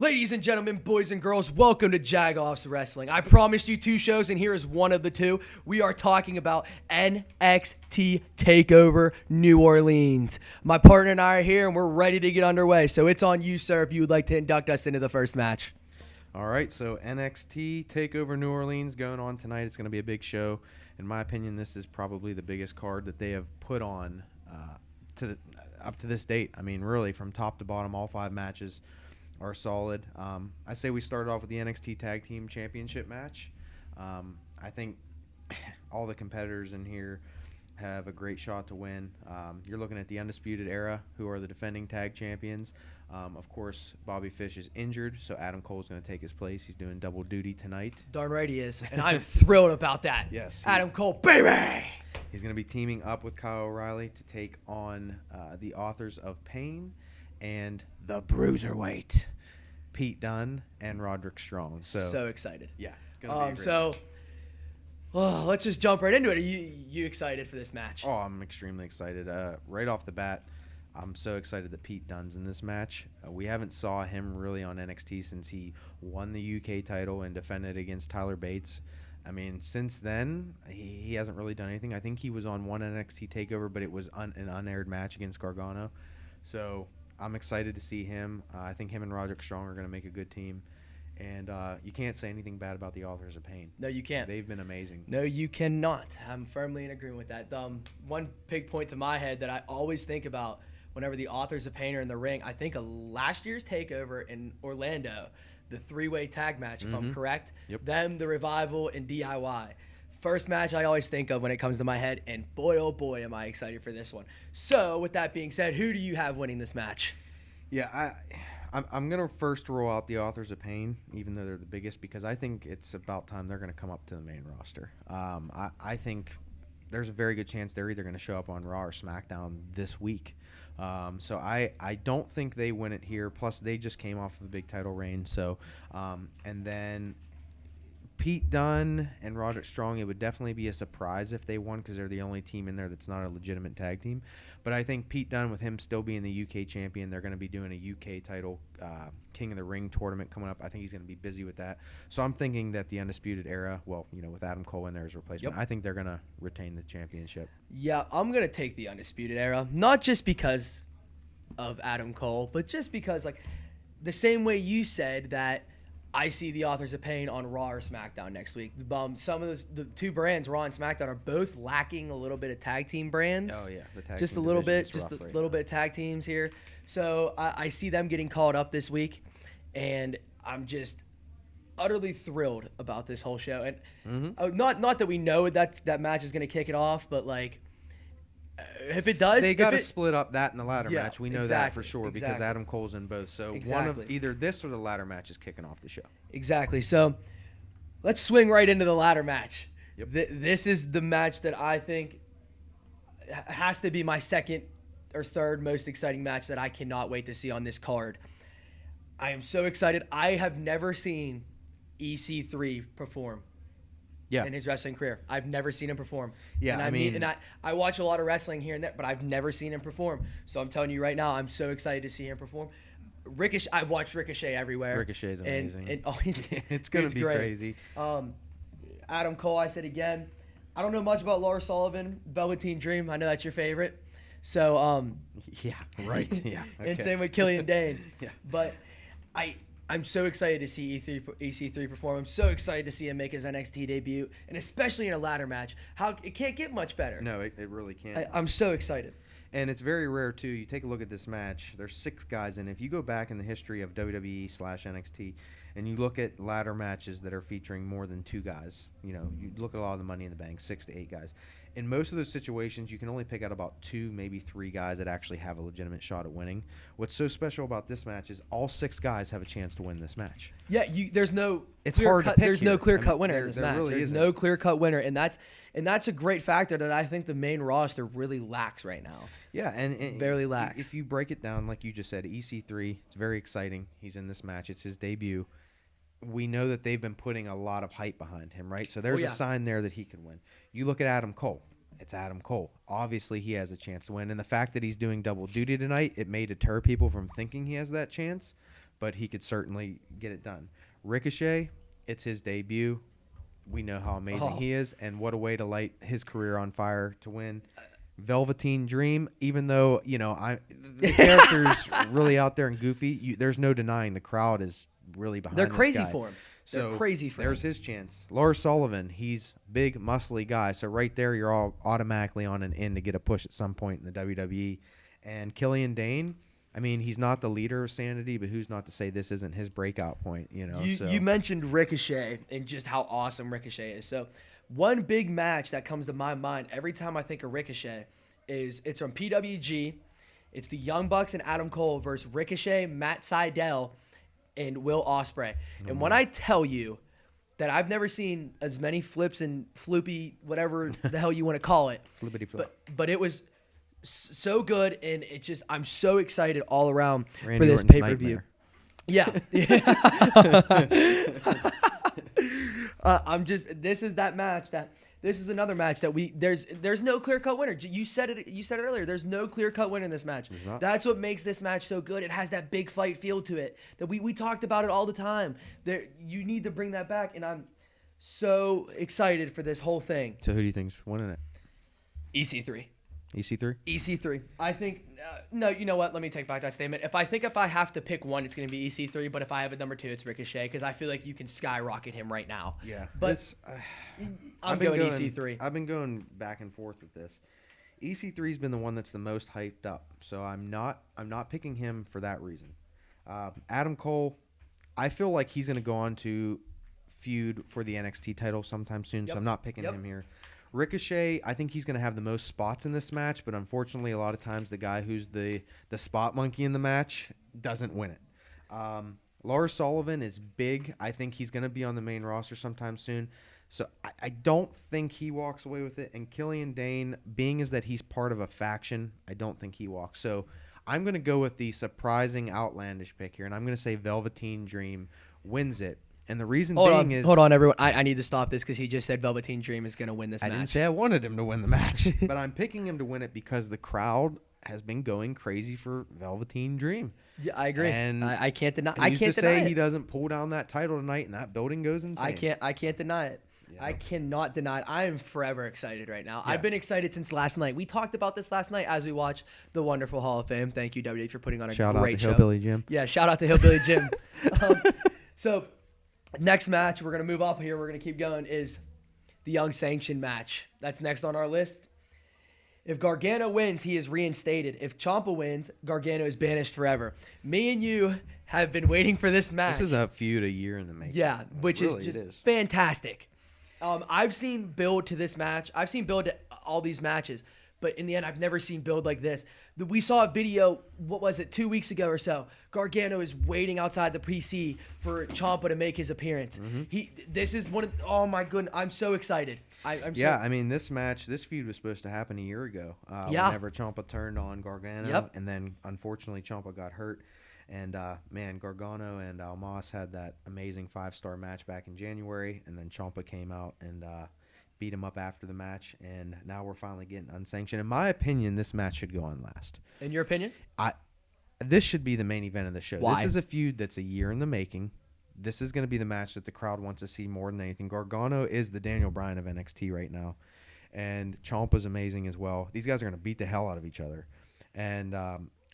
Ladies and gentlemen, boys and girls, welcome to Jagoffs Wrestling. I promised you 2 shows, and here is one of the 2. We are talking about NXT Takeover New Orleans. My partner and I are here, and we're ready to get underway. So it's on you, sir, if you would like to induct us into the first match. All right, so NXT Takeover New Orleans going on tonight. It's going to be a big show. In my opinion, this is probably the biggest card that they have put on up to this date. I mean, really, from top to bottom, all 5 matches are solid. I say we started off with the NXT Tag Team Championship match. I think all the competitors in here have a great shot to win. You're looking at the Undisputed Era, who are the defending tag champions. Of course, Bobby Fish is injured, so Adam Cole's going to take his place. He's doing double duty tonight. Darn right he is, and I'm thrilled about that. Yes. Adam Cole, baby! He's going to be teaming up with Kyle O'Reilly to take on the Authors of Pain and the Bruiserweight, Pete Dunne and Roderick Strong. So excited. Yeah. Gonna be a great match. Let's just jump right into it. Are you excited for this match? Oh, I'm extremely excited. Right off the bat, I'm so excited that Pete Dunne's in this match. We haven't saw him really on NXT since he won the UK title and defended against Tyler Bates. I mean, since then, he hasn't really done anything. I think he was on one NXT TakeOver, but it was an unaired match against Gargano. So I'm excited to see him. I think him and Roderick Strong are going to make a good team. And you can't say anything bad about the Authors of Pain. No, you can't. They've been amazing. No, you cannot. I'm firmly in agreement with that. One big point to my head that I always think about whenever the Authors of Pain are in the ring, I think of last year's TakeOver in Orlando, the 3-way tag match, if I'm correct. Yep. Them, the Revival, and DIY. First match I always think of when it comes to my head, and boy, oh boy, am I excited for this one. So, with that being said, who do you have winning this match? Yeah, I'm going to first roll out the Authors of Pain, even though they're the biggest, because I think it's about time they're going to come up to the main roster. I think there's a very good chance they're either going to show up on Raw or SmackDown this week. So I don't think they win it here. Plus, they just came off of a big title reign. So, and then Pete Dunne and Roderick Strong, it would definitely be a surprise if they won because they're the only team in there that's not a legitimate tag team. But I think Pete Dunne, with him still being the UK champion, they're going to be doing a UK title King of the Ring tournament coming up. I think he's going to be busy with that. So I'm thinking that the Undisputed Era, well, with Adam Cole in there as replacement, I think they're going to retain the championship. Yeah, I'm going to take the Undisputed Era, not just because of Adam Cole, but just because, like, the same way you said that I see the Authors of Pain on Raw or SmackDown next week. Some of the 2 brands, Raw and SmackDown, are both lacking a little bit of tag team brands. Oh yeah, the tag just team a little bit, division is just rough a right little now. bit of tag teams here. So I see them getting called up this week, and I'm just utterly thrilled about this whole show. And not that we know that match is going to kick it off, but like, if it does, they got to split up that in the ladder Yeah, match. We know exactly, that for sure because Adam Cole's in both. So one Exactly. of either this or the ladder match is kicking off the show. Exactly. So let's swing right into the ladder match. Yep. This is the match that I think has to be my second or third most exciting match that I cannot wait to see on this card. I am so excited. I have never seen EC3 perform in his wrestling career. I've never seen him perform. Yeah, and I mean, I watch a lot of wrestling here and there, but I've never seen him perform. So I'm telling you right now, I'm so excited to see him perform. Ricochet, I've watched Ricochet everywhere. Ricochet's amazing. And it's going to be great. crazy. Adam Cole, I said again, I don't know much about Lars Sullivan, Velveteen Dream. I know that's your favorite. So, yeah, right. Yeah. Okay. And same with Killian Dane. Yeah. But I'm so excited to see EC3 perform. I'm so excited to see him make his NXT debut, and especially in a ladder match. It can't get much better. No, it really can't. I'm so excited. And it's very rare, too. You take a look at this match, there's 6 guys in. If you go back in the history of WWE/NXT and you look at ladder matches that are featuring more than 2 guys, you look at a lot of the Money in the Bank, 6 to 8 guys. In most of those situations, you can only pick out about 2, maybe 3 guys that actually have a legitimate shot at winning. What's so special about this match is all 6 guys have a chance to win this match. Yeah, there's no It's hard to pick there's no here. clear-cut winner in this match. Really There's no clear-cut winner, and that's a great factor that I think the main roster really lacks right now. Yeah, and barely lacks. If you break it down, like you just said, EC3, it's very exciting. He's in this match. It's his debut. We know that they've been putting a lot of hype behind him, right? So there's a sign there that he can win. You look at Adam Cole. It's Adam Cole. Obviously, he has a chance to win. And the fact that he's doing double duty tonight, it may deter people from thinking he has that chance. but he could certainly get it done. Ricochet, it's his debut. We know how amazing he is, and what a way to light his career on fire to win. Velveteen Dream, even though, the character's really out there and goofy, there's no denying the crowd is really behind They're this crazy guy. for him. So They're crazy for him. There's his chance. Lars Sullivan, he's big, muscly guy. So right there, you're all automatically on an in to get a push at some point in the WWE. And Killian Dane, I mean, he's not the leader of Sanity, but who's not to say this isn't his breakout point, You mentioned Ricochet and just how awesome Ricochet is. So one big match that comes to my mind every time I think of Ricochet it's from PWG. It's the Young Bucks and Adam Cole versus Ricochet, Matt Sydal, and Will Ospreay. And when I tell you that I've never seen as many flips and floopy, whatever the hell you want to call it, Flippity flip. but it was so good, and it's just I'm so excited all around Randy for this Orton's pay-per-view. nightmare. Yeah. This is another match that there's no clear-cut winner. You said it earlier. There's no clear-cut winner in this match. That's what makes this match so good. It has that big fight feel to it. That we talked about it all the time. You need to bring that back, and I'm so excited for this whole thing. So who do you think's winning it? EC3. EC3? EC3. I think no. You know what? Let me take back that statement. If I have to pick one, it's going to be EC3. But if I have a number two, it's Ricochet because I feel like you can skyrocket him right now. Yeah. But I'm going EC3. I've been going back and forth with this. EC3's been the one that's the most hyped up, so I'm not picking him for that reason. Adam Cole, I feel like he's going to go on to feud for the NXT title sometime soon, so I'm not picking him here. Ricochet, I think he's going to have the most spots in this match, but unfortunately, a lot of times the guy who's the spot monkey in the match doesn't win it. Lars Sullivan is big. I think he's going to be on the main roster sometime soon. So I don't think he walks away with it. And Killian Dane, being as that he's part of a faction, I don't think he walks. So I'm going to go with the surprising outlandish pick here, and I'm going to say Velveteen Dream wins it. And the reason hold on, everyone. I need to stop this because he just said Velveteen Dream is going to win this match. I didn't say I wanted him to win the match, but I'm picking him to win it because the crowd has been going crazy for Velveteen Dream. Yeah, I agree. And I can't deny. I can't deny he doesn't pull down that title tonight, and that building goes insane. I can't deny it. Yeah. I cannot deny it. I am forever excited right now. Yeah. I've been excited since last night. We talked about this last night as we watched the wonderful Hall of Fame. Thank you, WWE, for putting on a great show. Shout out to Hillbilly Jim. Yeah, shout out to Hillbilly Jim. So next match, we're going to move up here. We're going to keep going, is the Unsanctioned match. That's next on our list. If Gargano wins, he is reinstated. If Ciampa wins, Gargano is banished forever. Me and you have been waiting for this match. This is a feud a year in the making. Yeah, which really is just fantastic. I've seen build to this match. I've seen build to all these matches. But in the end, I've never seen build like this. We saw a video, 2 weeks ago or so. Gargano is waiting outside the PC for Ciampa to make his appearance. Mm-hmm. This is one of, oh my goodness, I'm so excited. I mean, this feud was supposed to happen a year ago. Whenever Ciampa turned on Gargano, and then unfortunately Ciampa got hurt. And Gargano and Almas had that amazing 5-star match back in January, and then Ciampa came out and beat him up after the match, and now we're finally getting unsanctioned. In my opinion, this match should go on last. In your opinion? This should be the main event of the show. Why? This is a feud that's a year in the making. This is going to be the match that the crowd wants to see more than anything. Gargano is the Daniel Bryan of NXT right now, and Ciampa's amazing as well. These guys are going to beat the hell out of each other, and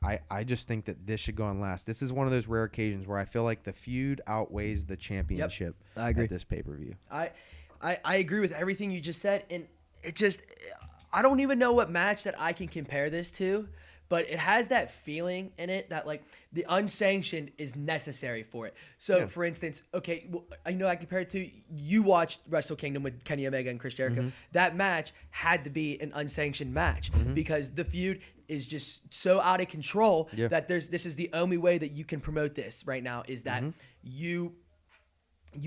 I just think that this should go on last. This is one of those rare occasions where I feel like the feud outweighs the championship I agree. at this pay-per-view. I agree with everything you just said, and I don't even know what match that I can compare this to, but it has that feeling in it that like the unsanctioned is necessary for it. So for instance, I know I compare it to, you watched Wrestle Kingdom with Kenny Omega and Chris Jericho. Mm-hmm. That match had to be an unsanctioned match because the feud is just so out of control that this is the only way that you can promote this right now is that you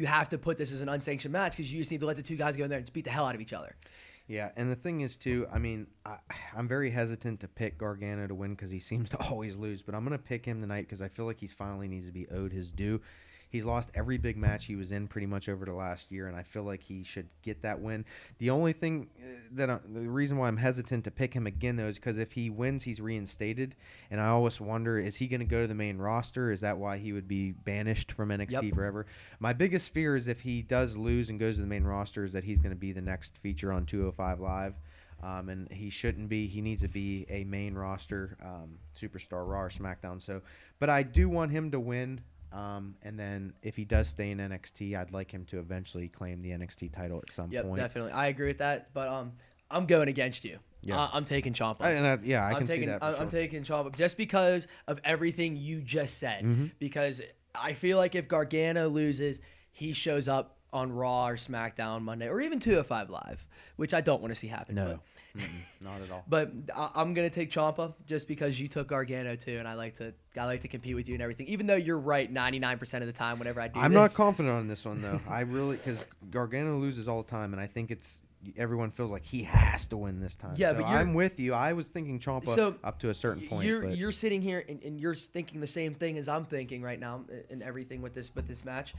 have to put this as an unsanctioned match because you just need to let the two guys go in there and just beat the hell out of each other. Yeah, and the thing is, too, I mean, I'm very hesitant to pick Gargano to win because he seems to always lose, but I'm going to pick him tonight because I feel like he finally needs to be owed his due. He's lost every big match he was in pretty much over the last year, and I feel like he should get that win. The only thing the reason why I'm hesitant to pick him again, though, is because if he wins, he's reinstated, and I always wonder, is he going to go to the main roster? Is that why he would be banished from NXT forever? My biggest fear is if he does lose and goes to the main roster is that he's going to be the next feature on 205 Live. And he shouldn't be. He needs to be a main roster superstar, Raw or SmackDown. So, but I do want him to win. And then if he does stay in NXT, I'd like him to eventually claim the NXT title at some point. Definitely. I agree with that. But I'm going against you. Yeah. I'm taking Ciampa. I can see that. I'm taking Ciampa just because of everything you just said. Because I feel like if Gargano loses, he shows up on Raw or SmackDown Monday, or even 205 Live, which I don't want to see happen. No, not at all. But I'm gonna take Ciampa just because you took Gargano too, and I like to compete with you and everything. Even though you're right 99% of the time whenever I do. I'm not confident on this one though. I really, because Gargano loses all the time, and I think everyone feels like he has to win this time. Yeah, so but I'm with you. I was thinking Ciampa up to a certain point. You're sitting here and you're thinking the same thing as I'm thinking right now and everything with this match.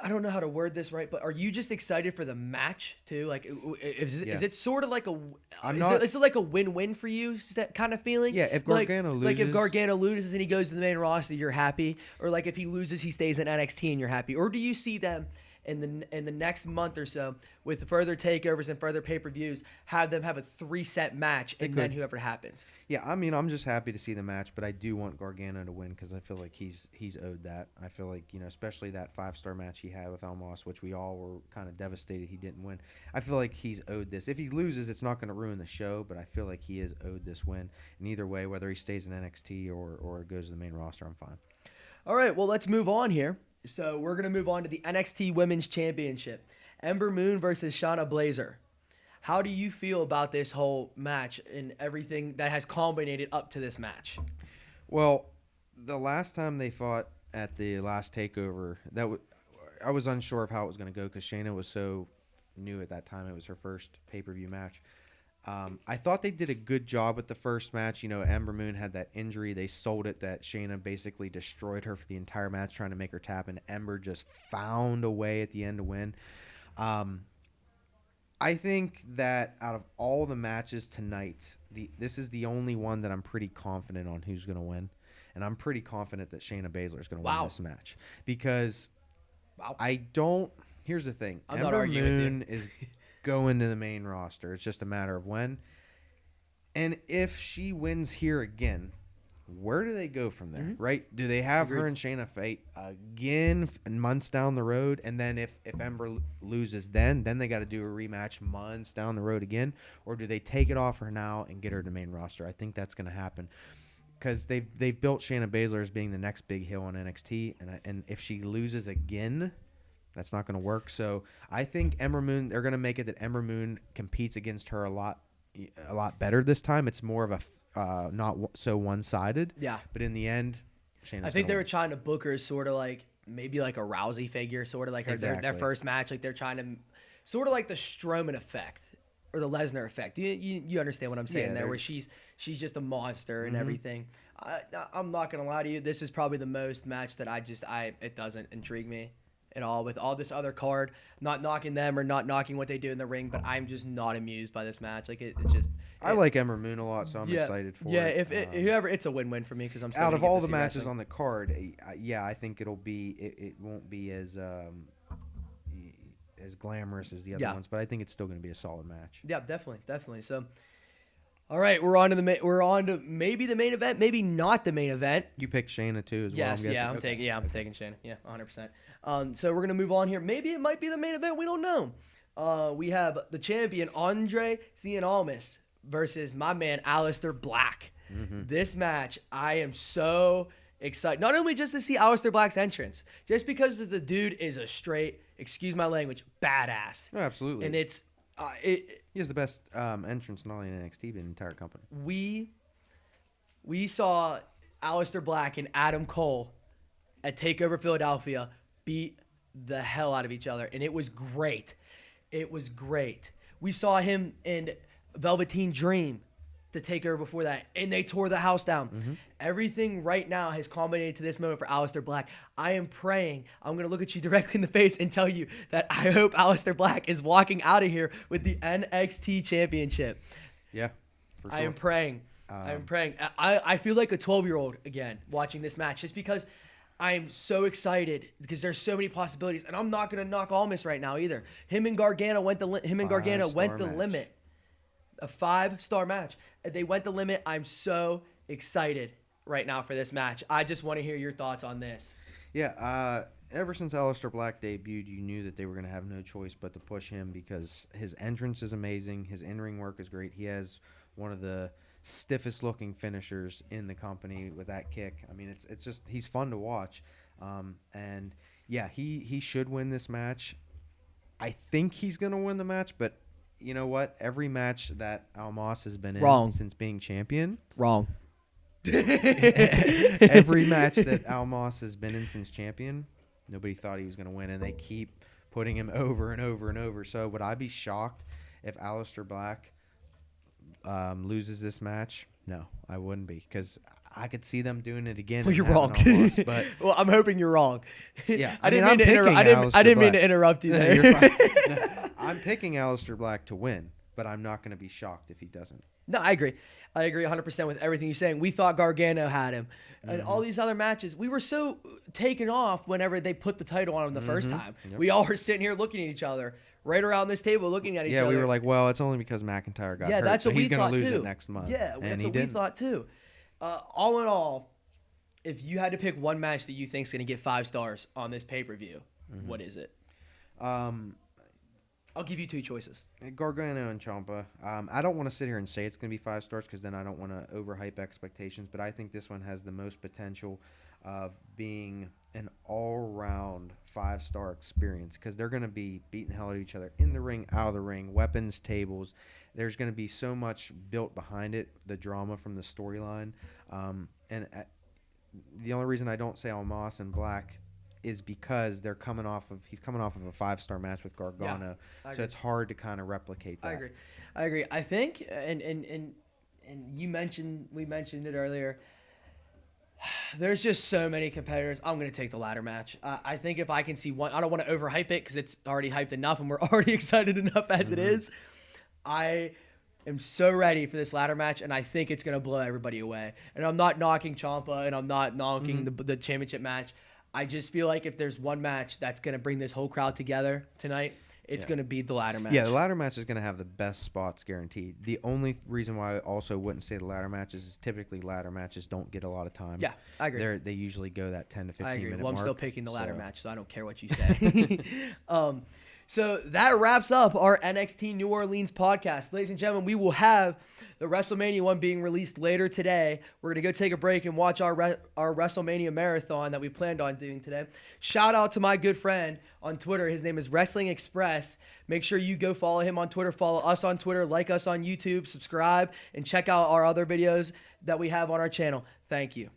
I don't know how to word this right, but are you just excited for the match too? Like, is it sort of like is it like a win-win for you? Is that kind of feeling? Yeah, if Gargano loses, like if Gargano loses and he goes to the main roster, you're happy, or like if he loses, he stays in NXT and you're happy, or do you see them in the next month or so with further takeovers and further pay-per-views, have them have a 3-set match and then whoever happens? Yeah, I mean, I'm just happy to see the match, but I do want Gargano to win because I feel like he's owed that. I feel like, especially that 5-star match he had with Almas, which we all were kind of devastated he didn't win. I feel like he's owed this. If he loses, it's not going to ruin the show, but I feel like he is owed this win. And either way, whether he stays in NXT or goes to the main roster, I'm fine. All right, well, let's move on here. So we're going to move on to the NXT Women's Championship. Ember Moon versus Shayna Baszler. How do you feel about this whole match and everything that has culminated up to this match? Well, the last time they fought at the last Takeover, I was unsure of how it was going to go because Shayna was so new at that time. It was her first pay-per-view match. I thought they did a good job with the first match. Ember Moon had that injury. They sold it that Shayna basically destroyed her for the entire match trying to make her tap, and Ember just found a way at the end to win. I think that out of all the matches tonight, this is the only one that I'm pretty confident on who's going to win, and I'm pretty confident that Shayna Baszler is going to win this match because here's the thing. Ember Moon is going to the main roster. It's just a matter of when. And if she wins here again, where do they go from there, right? Do they have her and Shayna fight again months down the road? And then if Ember loses then they got to do a rematch months down the road again? Or do they take it off her now and get her to the main roster? I think that's going to happen because they've built Shayna Baszler as being the next big heel on NXT. And if she loses again, that's not going to work. So I think Ember Moon, they're going to make it that Ember Moon competes against her a lot better this time. It's more of a not so one-sided. Yeah. But in the end, Shayna's I think they were trying to book her as sort of like maybe like a Rousey figure, sort of like her their first match. Like they're trying to sort of like the Strowman effect or the Lesnar effect. You understand what I'm saying there, where she's just a monster and everything. I'm not going to lie to you. This is probably the most match that it doesn't intrigue me at all with all this other card. Not knocking them or not knocking what they do in the ring, but I'm just not amused by this match. Like I like Ember Moon a lot, so I'm excited for it. Yeah, whoever, it's a win-win for me because I'm still out of all the matches on the card. I think it'll be it won't be as glamorous as the other ones, but I think it's still going to be a solid match. Yeah, definitely. So, all right, we're on to maybe the main event, maybe not the main event. You picked Shayna too, as well. Yes, I'm taking Shayna. Yeah, 100%. So we're gonna move on here. Maybe it might be the main event. We don't know. We have the champion Andre Cien Almas versus my man Aleister Black. This match, I am so excited. Not only just to see Aleister Black's entrance, just because the dude is a straight, excuse my language, badass. Oh, absolutely. And it's he has the best entrance not only in NXT but in the entire company. We saw Aleister Black and Adam Cole at Takeover Philadelphia beat the hell out of each other, and it was great. We saw him in Velveteen Dream the takeover before that, and they tore the house down. Mm-hmm. Everything right now has culminated to this moment for Aleister Black. I am praying. I'm going to look at you directly in the face and tell you that I hope Aleister Black is walking out of here with the NXT Championship. Yeah, for sure. I am praying. I am praying. I feel like a 12-year-old again watching this match just because I am so excited because there's so many possibilities, and I'm not going to knock Almas right now either. Him and Gargano went the limit. A 5-star match. They went the limit. I'm so excited right now for this match. I just want to hear your thoughts on this. Yeah, ever since Aleister Black debuted, you knew that they were going to have no choice but to push him because his entrance is amazing. His in-ring work is great. He has one of the stiffest looking finishers in the company with that kick. I mean, it's just, he's fun to watch. And yeah, he should win this match. I think he's going to win the match, but you know what? Every match that Almas has been in since being champion. Wrong. Every match that Almas has been in since champion, nobody thought he was going to win, and they keep putting him over and over and over. So would I be shocked if Aleister Black loses this match? No, I wouldn't be, because I could see them doing it again. Well, you're wrong. Almas, but well, I'm hoping you're wrong. Yeah, I didn't mean to interrupt you there. You're fine. No, I'm picking Aleister Black to win, but I'm not going to be shocked if he doesn't. No, I agree. I agree 100% with everything you're saying. We thought Gargano had him. And all these other matches, we were so taken off whenever they put the title on him the first time. Yep. We all were sitting here looking at each other, right around this table looking at each other. Yeah, we were like, well, it's only because McIntyre got hurt, that's so what we he's going thought to lose too. it next month. Yeah, that's what we thought too. All in all, if you had to pick one match that you think is going to get 5 stars on this pay-per-view, what is it? I'll give you 2 choices. Gargano and Ciampa. I don't want to sit here and say it's going to be 5 stars because then I don't want to overhype expectations, but I think this one has the most potential of being an all-round 5-star experience because they're going to be beating the hell out of each other in the ring, out of the ring, weapons, tables. There's going to be so much built behind it, the drama from the storyline. The only reason I don't say Almas and Black is because he's coming off of a 5-star match with Gargano, so it's hard to kind of replicate that. I agree. I think, and we mentioned it earlier. There's just so many competitors. I'm going to take the ladder match. I think if I can see one, I don't want to overhype it because it's already hyped enough and we're already excited enough as it is. I am so ready for this ladder match, and I think it's going to blow everybody away. And I'm not knocking Ciampa, and I'm not knocking the championship match. I just feel like if there's one match that's going to bring this whole crowd together tonight, it's going to be the ladder match. Yeah, the ladder match is going to have the best spots guaranteed. The only reason why I also wouldn't say the ladder matches is typically ladder matches don't get a lot of time. Yeah, I agree. They usually go that 10 to 15 minute mark. Well, I'm still picking the ladder match, so I don't care what you say. So that wraps up our NXT New Orleans podcast. Ladies and gentlemen, we will have the WrestleMania one being released later today. We're going to go take a break and watch our WrestleMania marathon that we planned on doing today. Shout out to my good friend on Twitter. His name is Wrestling Express. Make sure you go follow him on Twitter, follow us on Twitter, like us on YouTube, subscribe, and check out our other videos that we have on our channel. Thank you.